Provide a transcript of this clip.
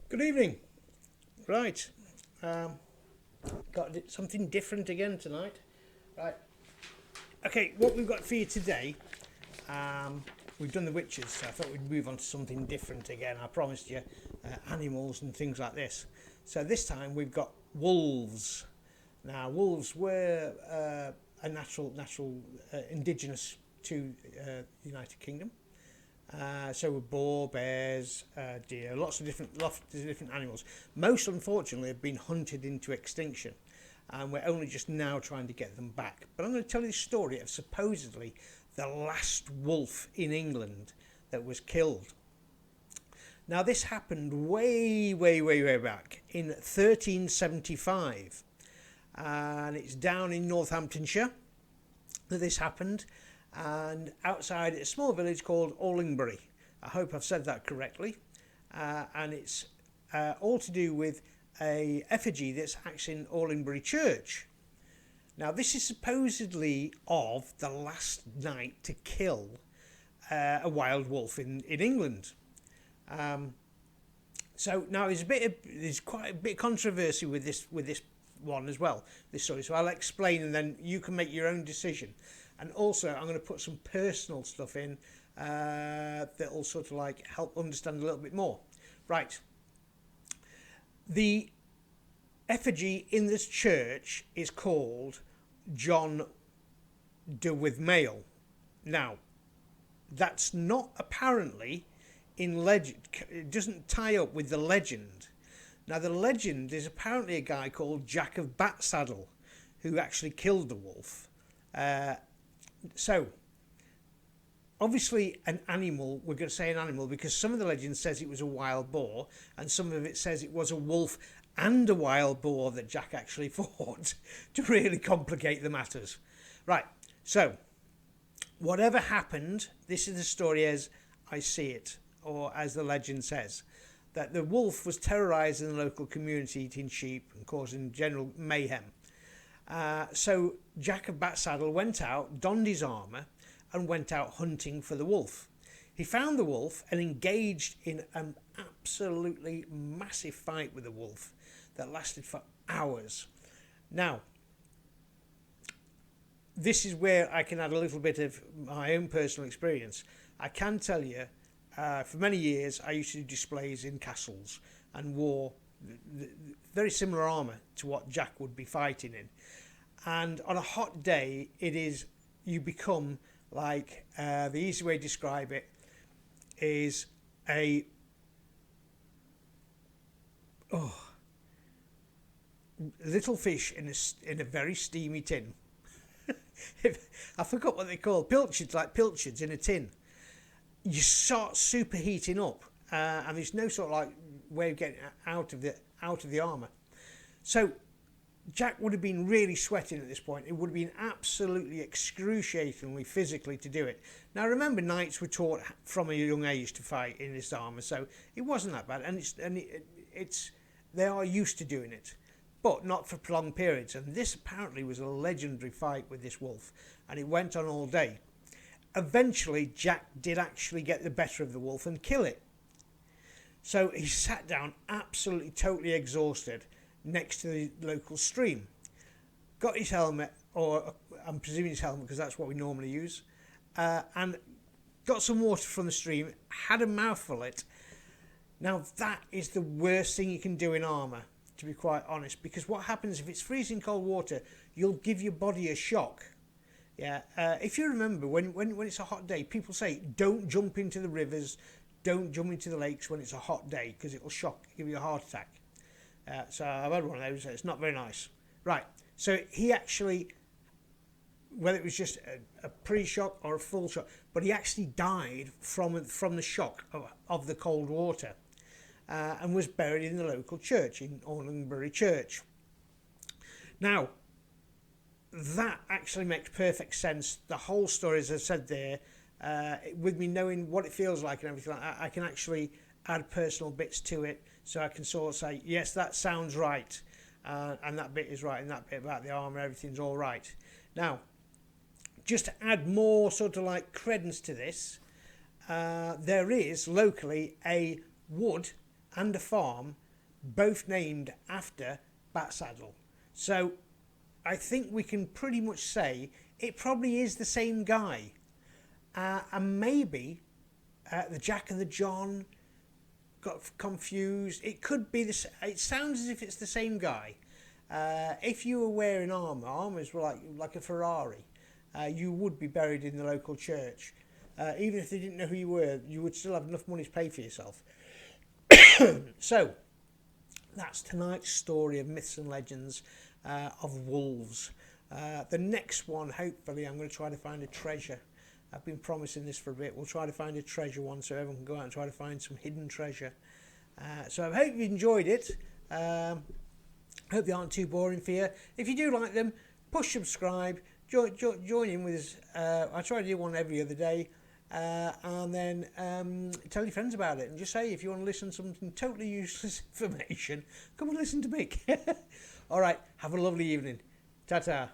Good evening. Right. Um, got something different again tonight. Right. Okay, what we've got for you today, we've done the witches, so I thought we'd move on to something different again. I promised you animals and things like this. So this time we've got wolves. Now, wolves were a natural indigenous to the United Kingdom. So with boar, bears, deer, lots of different animals. Most, unfortunately, have been hunted into extinction, and we're only just now trying to get them back. But I'm going to tell you the story of supposedly the last wolf in England that was killed. Now, this happened way back in 1375, and it's down in Northamptonshire that this happened, and outside a small village called Allingbury. I hope I've said that correctly. And it's all to do with a effigy that's actually in Allingbury Church. Now, this is supposedly of the last night to kill a wild wolf in England. So now there's quite a bit of controversy with this one as well, this story. So I'll explain, and then you can make your own decision. And also, I'm going to put some personal stuff in that'll sort of like help understand a little bit more. Right. The effigy in this church is called John de Withmail. Now, that's not apparently in legend. It doesn't tie up with the legend. Now, the legend is apparently a guy called Jack of Batsaddle who actually killed the wolf. So, obviously an animal, we're going to say an animal because some of the legend says it was a wild boar and some of it says it was a wolf and a wild boar that Jack actually fought to really complicate the matters. Right, so whatever happened, this is the story as I see it, or as the legend says, that the wolf was terrorising the local community, eating sheep and causing general mayhem. So Jack of Batsaddle went out, donned his armour, and went out hunting for the wolf. He found the wolf and engaged in an absolutely massive fight with the wolf that lasted for hours. Now, this is where I can add a little bit of my own personal experience. I can tell you, for many years, I used to do displays in castles and wore very similar armour to what Jack would be fighting in. And on a hot day, you become like, the easy way to describe it is a little fish in a very steamy tin. I forgot what they call pilchards, like pilchards in a tin. You start superheating up, and there's no sort of like way of getting out of the armour. So Jack would have been really sweating at this point. It would have been absolutely excruciatingly physically to do it. Now remember, knights were taught from a young age to fight in this armour, so it wasn't that bad, and they are used to doing it, but not for prolonged periods. And this apparently was a legendary fight with this wolf, and it went on all day. Eventually, Jack did actually get the better of the wolf and kill it. So he sat down absolutely totally exhausted next to the local stream, got his helmet, or I'm presuming his helmet because that's what we normally use, and got some water from the stream, had a mouthful of it. Now that is the worst thing you can do in armour, to be quite honest, because what happens if it's freezing cold water, you'll give your body a shock. Yeah, if you remember, when it's a hot day, people say don't jump into the rivers, don't jump into the lakes when it's a hot day because it'll give you a heart attack. So I've had one of those. It's not very nice. Right. So he actually, whether it was just a pre-shock or a full shock, but he actually died from the shock of the cold water, and was buried in the local church in Allingbury Church. Now, that actually makes perfect sense. The whole story, as I said there, with me knowing what it feels like and everything like that, I can actually add personal bits to it, so I can sort of say, yes, that sounds right, and that bit is right, and that bit about the armour, everything's all right. Now, just to add more sort of like credence to this, there is locally a wood and a farm, both named after Batsaddle. So I think we can pretty much say it probably is the same guy. And maybe the Jack and the John got confused. It could be this. It sounds as if it's the same guy. If you were wearing armours were like a Ferrari, you would be buried in the local church. Even if they didn't know who you were, you would still have enough money to pay for yourself. So, that's tonight's story of myths and legends of wolves. The next one, hopefully, I'm going to try to find a treasure. I've been promising this for a bit. We'll try to find a treasure one so everyone can go out and try to find some hidden treasure. So I hope you enjoyed it. Hope they aren't too boring for you. If you do like them, push subscribe. Join in with us. I try to do one every other day. And then tell your friends about it. And just say if you want to listen to something totally useless information, come and listen to me. All right. Have a lovely evening. Ta-ta.